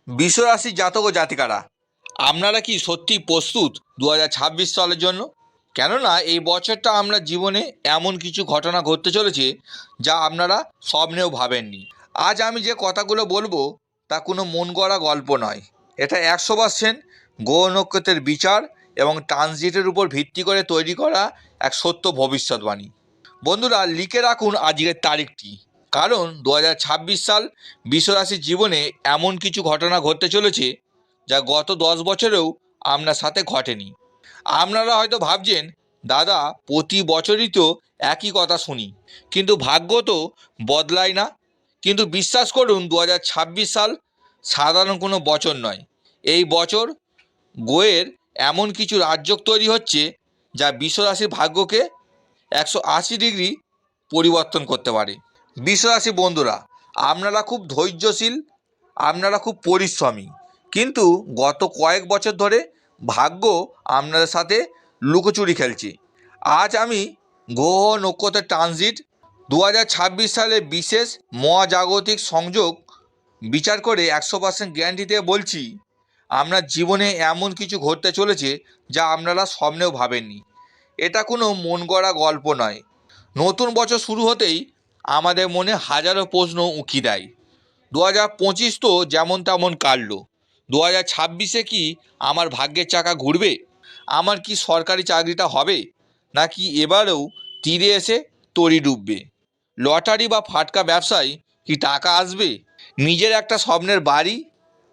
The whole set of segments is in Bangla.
বিশ্বরাশি জাতক ও জাতিকারা, আপনারা কি সত্যি প্রস্তুত 2026 সালের জন্য? কেননা এই বছরটা আমরা জীবনে এমন কিছু ঘটনা ঘটতে চলেছে যা আপনারা স্বপ্নেও ভাবেননি। আজ আমি যে কথাগুলো বলবো তা কোনো মন গড়া গল্প নয়। এটা 100% গ্রহ নক্ষত্রের বিচার এবং ট্রানজিটের উপর ভিত্তি করে তৈরি করা এক সত্য ভবিষ্যৎবাণী। বন্ধুরা, লিখে রাখুন আজকের তারিখটি, কারণ 2026 সাল বিশ্বরাশির জীবনে এমন কিছু ঘটনা ঘটতে চলেছে যা গত 10 বছরেও আপনার সাথে ঘটেনি। আপনারা হয়তো ভাবছেন, দাদা প্রতি বছরই তো একই কথা শুনি, কিন্তু ভাগ্য তো বদলায় না। কিন্তু বিশ্বাস করুন, 2026 সাল সাধারণ কোনো বছর নয়। এই বছর গ্রহের এমন কিছু রাজযোগ তৈরি হচ্ছে যা বিশ্বরাশির ভাগ্যকে 180 ডিগ্রি পরিবর্তন করতে পারে। বিশ্বরাশি বন্ধুরা, আপনারা খুব ধৈর্যশীল, আপনারা খুব পরিশ্রমী, কিন্তু গত কয়েক বছর ধরে ভাগ্য আপনাদের সাথে লুকোচুরি খেলছে। আজ আমি গ্রহ নক্ষত্রের ট্রানজিট 2026 সালে বিশেষ মহাজাগতিক সংযোগ বিচার করে 100% গ্যারান্টি দিয়ে বলছি, আপনার জীবনে এমন কিছু ঘটতে চলেছে যা আপনারা স্বপ্নেও ভাবেননি। এটা কোনো মন গড়া গল্প নয়। নতুন বছর শুরু হতেই আমাদের মনে হাজারো প্রশ্ন উঁকি দেয়। 2025 তো যেমন তেমন কাটল, 2026-এ কি আমার ভাগ্যের চাকা ঘুরবে? আমার কি সরকারি চাকরিটা হবে, নাকি এবারেও তীরে এসে তরি ডুববে? লটারি বা ফাটকা ব্যবসায় কি টাকা আসবে? নিজের একটা স্বপ্নের বাড়ি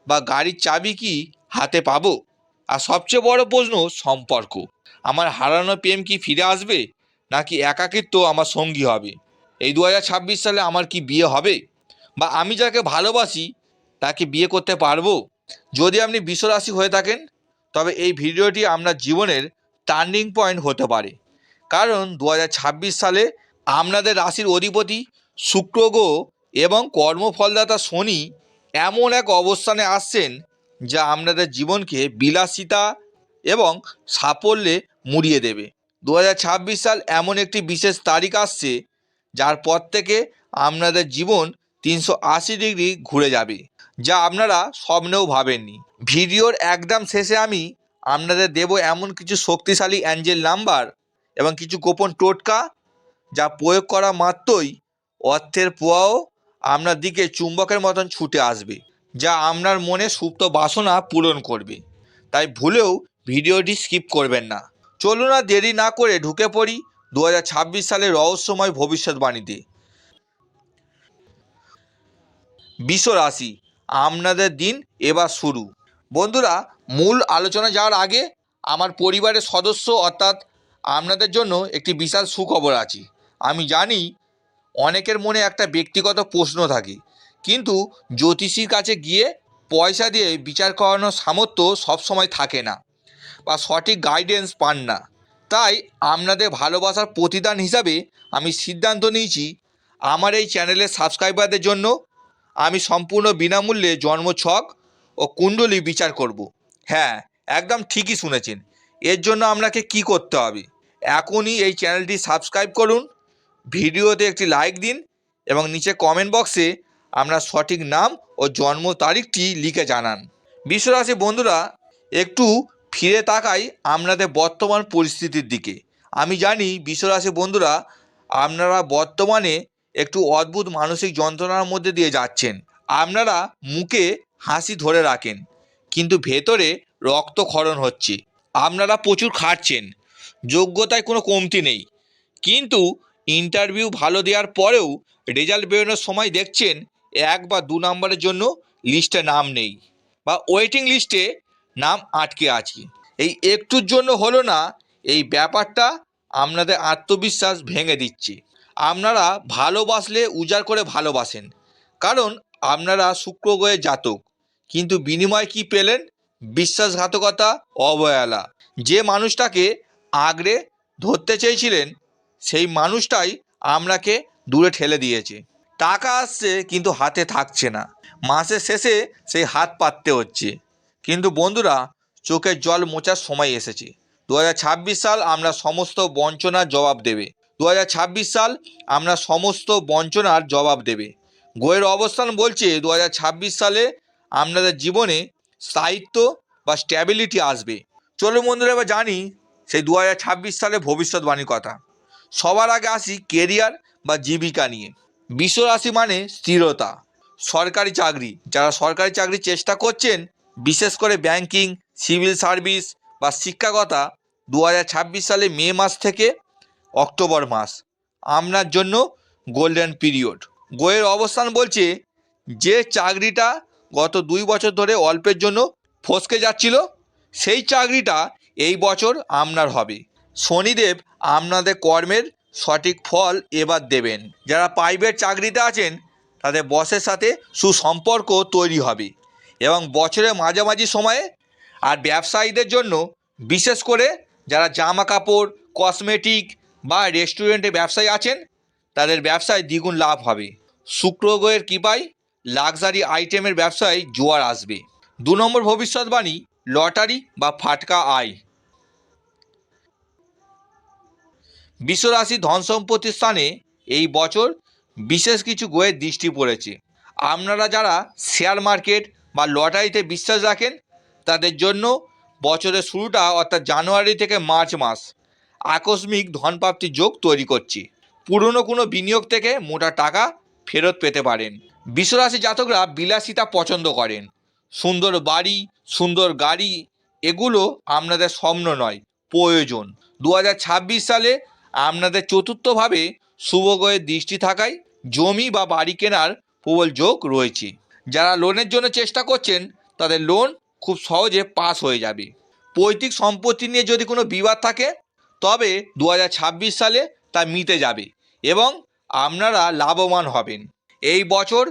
বা গাড়ির চাবি কি হাতে পাবো? আর সবচেয়ে বড় প্রশ্ন, সম্পর্ক। আমার হারানো প্রেম কি ফিরে আসবে, নাকি একাকিত্ব আমার সঙ্গী হবে? এই 2026 সালে আমার কি বিয়ে হবে, বা আমি যাকে ভালোবাসি তাকে বিয়ে করতে পারবো? যদি আপনি বিশ্বরাশি হয়ে থাকেন, তবে এই ভিডিওটি আপনার জীবনের টার্নিং পয়েন্ট হতে পারে। কারণ 2026 সালে আপনাদের রাশির অধিপতি শুক্র গ্রহ এবং কর্মফলদাতা শনি এমন এক অবস্থানে আসছেন যা আপনাদের জীবনকে বিলাসিতা এবং সাফল্যে মুড়িয়ে দেবে। 2026 সাল এমন একটি বিশেষ তারিখ আসছে যার পর থেকে আপনাদের জীবন 380 ডিগ্রি ঘুরে যাবে, যা আপনারা স্বপ্নেও ভাবেননি। ভিডিওর একদম শেষে আমি আপনাদের দেব এমন কিছু শক্তিশালী অ্যাঞ্জেল নাম্বার এবং কিছু গোপন টোটকা যা প্রয়োগ করা মাত্রই অর্থের প্রবাহ আপনার দিকে চুম্বকের মতন ছুটে আসবে, যা আপনার মনে সুপ্ত বাসনা পূরণ করবে। তাই ভুলেও ভিডিওটি স্কিপ করবেন না। চলুন আর দেরি না করে ঢুকে পড়ি 2026 সালের রহস্যময় ভবিষ্যৎবাণীতে। বিশ্বরাশি, আপনাদের দিন এবার শুরু। বন্ধুরা, মূল আলোচনা যাওয়ার আগে আমার পরিবারের সদস্য অর্থাৎ আপনাদের জন্য একটি বিশাল সুখবর আছে। আমি জানি অনেকের মনে একটা ব্যক্তিগত প্রশ্ন থাকে, কিন্তু জ্যোতিষীর কাছে গিয়ে পয়সা দিয়ে বিচার করানোর সামর্থ্য সবসময় থাকে না, বা সঠিক গাইডেন্স পান না। তাই আপনাদের ভালোবাসার প্রতিদান হিসাবে আমি সিদ্ধান্ত নিয়েছি, আমার এই চ্যানেলের সাবস্ক্রাইবারদের জন্য আমি সম্পূর্ণ বিনামূল্যে জন্মছক ও কুণ্ডলী বিচার করব। হ্যাঁ, একদম ঠিকই শুনেছেন। এর জন্য আপনাকে কি করতে হবে? এখনই এই চ্যানেলটি সাবস্ক্রাইব করুন, ভিডিওতে একটি লাইক দিন এবং নিচে কমেন্ট বক্সে আপনার সঠিক নাম ও জন্ম তারিখটি লিখে জানান। বিশ্বরাশি বন্ধুরা, একটু ফিরে তাকাই আপনাদের বর্তমান পরিস্থিতির দিকে। আমি জানি বিশ্বরাশি বন্ধুরা, আপনারা বর্তমানে একটু অদ্ভুত মানসিক যন্ত্রণার মধ্যে দিয়ে যাচ্ছেন। আপনারা মুখে হাসি ধরে রাখেন, কিন্তু ভেতরে রক্তক্ষরণ হচ্ছে। আপনারা প্রচুর খাটছেন, যোগ্যতায় কোনো কমতি নেই, কিন্তু ইন্টারভিউ ভালো দেওয়ার পরেও রেজাল্ট বেরোনোর সময় দেখছেন 1 বা 2 নম্বরের জন্য লিস্টে নাম নেই, বা ওয়েটিং লিস্টে নাম আটকে আছে। এই একটুর জন্য হলো না, এই ব্যাপারটা আপনাদের আত্মবিশ্বাস ভেঙে দিচ্ছে। আপনারা ভালোবাসলে উজাড় করে ভালোবাসেন, কারণ আপনারা শুক্র গ্রহের জাতক, কিন্তু বিনিময় কি পেলেন? বিশ্বাসঘাতকতা, অবহেলা। যে মানুষটাকে আগড়ে ধরতে চেয়েছিলেন, সেই মানুষটাই আপনাকে দূরে ঠেলে দিয়েছে। টাকা আসছে কিন্তু হাতে থাকছে না, মাসের শেষে সেই হাত পাততে হচ্ছে। কিন্তু বন্ধুরা, চোখের জল মোছার সময় এসেছে। 2026 সাল আমরা সমস্ত বঞ্চনার জবাব দেবে। 2026 সাল আমরা সমস্ত বঞ্চনার জবাব দেবে। গ্রহের অবস্থান বলছে 2026 সালে আপনাদের জীবনে স্থায়িত্ব বা স্ট্যাবিলিটি আসবে। চলুন বন্ধুরা, এবার জানি সেই 2026 সালে ভবিষ্যৎবাণীর কথা। সবার আগে আসি কেরিয়ার বা জীবিকা নিয়ে। বিশ্ব রাশি মানে স্থিরতা, সরকারি চাকরি। যারা সরকারি চাকরির চেষ্টা করছেন, বিশেষ করে ব্যাংকিং, সিভিল সার্ভিস বা শিক্ষকতা, 2026 সালে মে মাস থেকে অক্টোবর মাস আপনার জন্য গোল্ডেন পিরিয়ড। গোয়ের অবস্থান বলছে যে চাকরিটা গত 2 বছর ধরে অল্পের জন্য ফসকে যাচ্ছিল, সেই চাকরিটা এই বছর আপনার হবে। শনিদেব আপনাদের কর্মের সঠিক ফল এবার দেবেন। যারা প্রাইভেট চাকরিতে আছেন তাদের বসের সাথে সুসম্পর্ক তৈরি হবে এবং বছরের মাঝামাঝি সময়ে। আর ব্যবসায়ীদের জন্য, বিশেষ করে যারা জামা কাপড়, কসমেটিক বা রেস্টুরেন্টে ব্যবসায়ী আছেন, তাদের ব্যবসায় দ্বিগুণ লাভ হবে। শুক্র গ্রহের কৃপায় লাক্সারি আইটেমের ব্যবসায় জোয়ার আসবে। 2 নম্বর ভবিষ্যৎবাণী, লটারি বা ফাটকা আয়। বিশ্বরাশি ধন সম্পত্তির স্থানে এই বছর বিশেষ কিছু গ্রহের দৃষ্টি পড়েছে। আপনারা যারা শেয়ার মার্কেট বা লটারিতে বিশ্বাস রাখেন, তাদের জন্য বছরের শুরুটা অর্থাৎ জানুয়ারি থেকে মার্চ মাস আকস্মিক ধনপ্রাপ্তির যোগ তৈরি করছে। পুরনো কোনো বিনিয়োগ থেকে মোটা টাকা ফেরত পেতে পারেন। বিশ্বরাশি জাতকরা বিলাসিতা পছন্দ করেন। সুন্দর বাড়ি, সুন্দর গাড়ি, এগুলো আপনাদের স্বপ্ন নয়, প্রয়োজন। 2026 সালে আপনাদের চতুর্থভাবে শুভ গ্রহের দৃষ্টি থাকায় জমি বা বাড়ি কেনার প্রবল যোগ রয়েছে। যারা লোনের জন্য চেষ্টা করছেন, তাদের লোন খুব সহজে পাস হয়ে যাবে। পৈতৃক সম্পত্তি নিয়ে যদি কোনো বিবাদ থাকে, তবে 2026 সালে তা মিটে যাবে এবং আপনারা লাভবান হবেন। এই বছর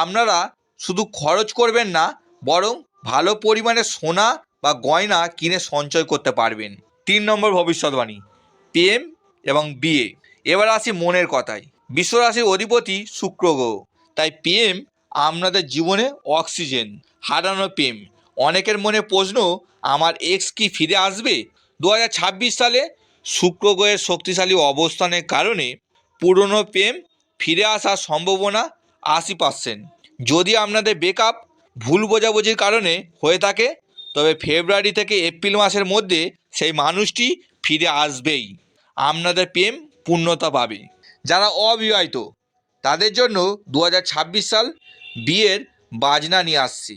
আপনারা শুধু খরচ করবেন না, বরং ভালো পরিমাণে সোনা বা গয়না কিনে সঞ্চয় করতে পারবেন। 3 নম্বর ভবিষ্যৎবাণী, প্রেম এবং বিয়ে। এবার আসি মনের কথায়। বিশ্বরাশির অধিপতি শুক্র গ্রহ, তাই প্রেম আপনাদের জীবনে অক্সিজেন। হারানো প্রেম। অনেকের মনে প্রশ্ন, আমার এক্স কি ফিরে আসবে? 2026 সালে শুক্র গ্রহের শক্তিশালী অবস্থানের কারণে পুরনো প্রেম ফিরে আসার সম্ভাবনা 80%। যদি আপনাদের ব্রেকআপ ভুল বোঝাবুঝির কারণে হয়ে থাকে, তবে ফেব্রুয়ারি থেকে এপ্রিল মাসের মধ্যে সেই মানুষটি ফিরে আসবেই। আপনাদের প্রেম পূর্ণতা পাবে। যারা অবিবাহিত, তাদের জন্য 2026 সাল বিয়ের বাজনা নিয়ে আসছে।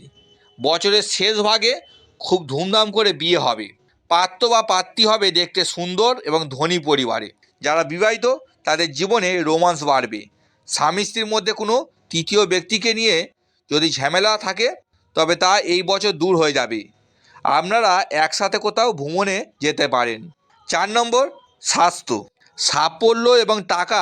বছরের শেষ ভাগে খুব ধুমধাম করে বিয়ে হবে। পাত্র বা পাত্রী হবে দেখতে সুন্দর এবং ধনী পরিবারে। যারা বিবাহিত, তাদের জীবনে রোমান্স বাড়বে। স্বামী স্ত্রীর মধ্যে কোনো তৃতীয় ব্যক্তিকে নিয়ে যদি ঝামেলা থাকে, তবে তা এই বছর দূর হয়ে যাবে। আপনারা একসাথে কোথাও ভ্রমণে যেতে পারেন। 4 নম্বর, স্বাস্থ্য। সাফল্য এবং টাকা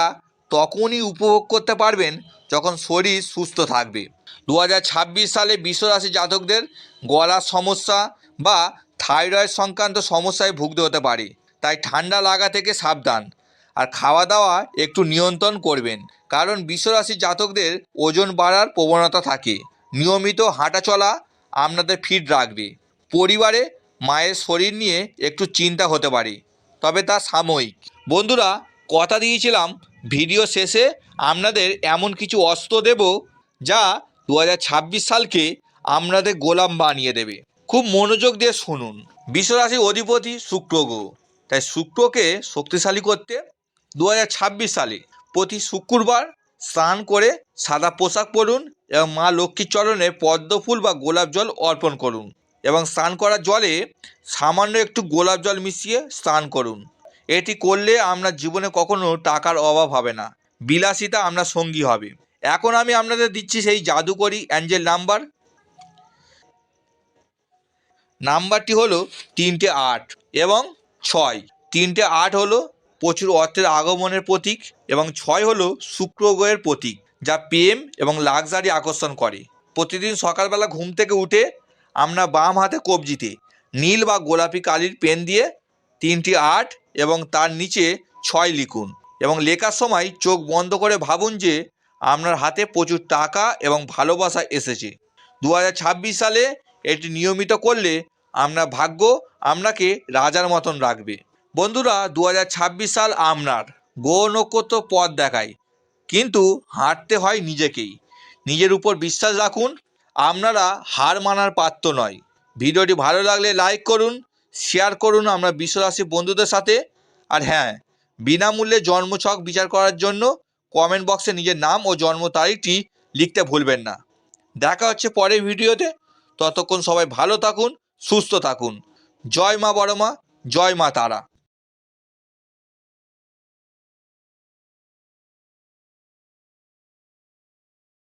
তখনই উপভোগ করতে পারবেন যখন শরীর সুস্থ থাকবে। 2026 সালে বিশ্বরাশি জাতকদের গলার সমস্যা বা থাইরয়েড সংক্রান্ত সমস্যায় ভুগতে হতে পারে, তাই ঠান্ডা লাগা থেকে সাবধান। আর খাওয়া দাওয়া একটু নিয়ন্ত্রণ করবেন, কারণ বিশ্বরাশি জাতকদের ওজন বাড়ার প্রবণতা থাকে। নিয়মিত হাঁটাচলা আপনাদের ফিট রাখবে। পরিবারে মায়ের শরীর নিয়ে একটু চিন্তা হতে পারে, তবে তা সাময়িক। বন্ধুরা, কথা দিয়েছিলাম ভিডিও শেষে আপনাদের এমন কিছু অস্ত্র দেব যা 2026 সালকে আপনাদের গোলাম বানিয়ে দেবে। খুব মনোযোগ দিয়ে শুনুন। বিশ্বরাশির অধিপতি শুক্র গ্রহ, তাই শুক্রকে শক্তিশালী করতে 2026 সালে প্রতি শুক্রবার স্নান করে সাদা পোশাক পরুন এবং মা লক্ষ্মীর চরণে পদ্ম ফুল বা গোলাপ জল অর্পণ করুন এবং স্নান করার জলে সামান্য একটু গোলাপ জল মিশিয়ে স্নান করুন। এটি করলে আপনার জীবনে কখনো টাকার অভাব হবে না, বিলাসিতা আপনার সঙ্গী হবে। এখন আমি আপনাদের দিচ্ছি সেই জাদুকরি অ্যাঞ্জেল নাম্বারটি হলো 3-8 এবং 6। 3-8 হলো প্রচুর অর্থের আগমনের প্রতীক এবং 6 হলো শুক্র গ্রহের প্রতীক, যা প্রেম এবং লাক্সারি আকর্ষণ করে। প্রতিদিন সকালবেলা ঘুম থেকে উঠে আপনার বাম হাতে কবজিতে নীল বা গোলাপি কালির পেন দিয়ে 3-8 এবং তার নিচে 6 লিখুন এবং লেখার সময় চোখ বন্ধ করে ভাবুন যে আপনার হাতে প্রচুর টাকা এবং ভালোবাসা এসেছে। 2026 সালে এটি নিয়মিত করলে আপনার ভাগ্য আপনাকে রাজার মতন রাখবে। বন্ধুরা, 2026 সাল আপনার। গ্রহ নক্ষত্র পথ দেখায়, কিন্তু হাঁটতে হয় নিজেকেই। নিজের উপর বিশ্বাস রাখুন আপনারা হার মানার পাত্র নয়। ভিডিওটি ভালো লাগলে লাইক করুন, শেয়ার করুন আমরা বিশ্বরাশি বন্ধুদের সাথে। আর হ্যাঁ, বিনামূল্যে জন্মছক বিচার করার জন্য কমেন্ট বক্সে নিজের নাম ও জন্ম তারিখটি লিখতে ভুলবেন না। দেখা হচ্ছে পরের ভিডিওতে। ততক্ষণ সবাই ভালো থাকুন, সুস্থ থাকুন। জয় মা বড় মা, জয় মা তারা।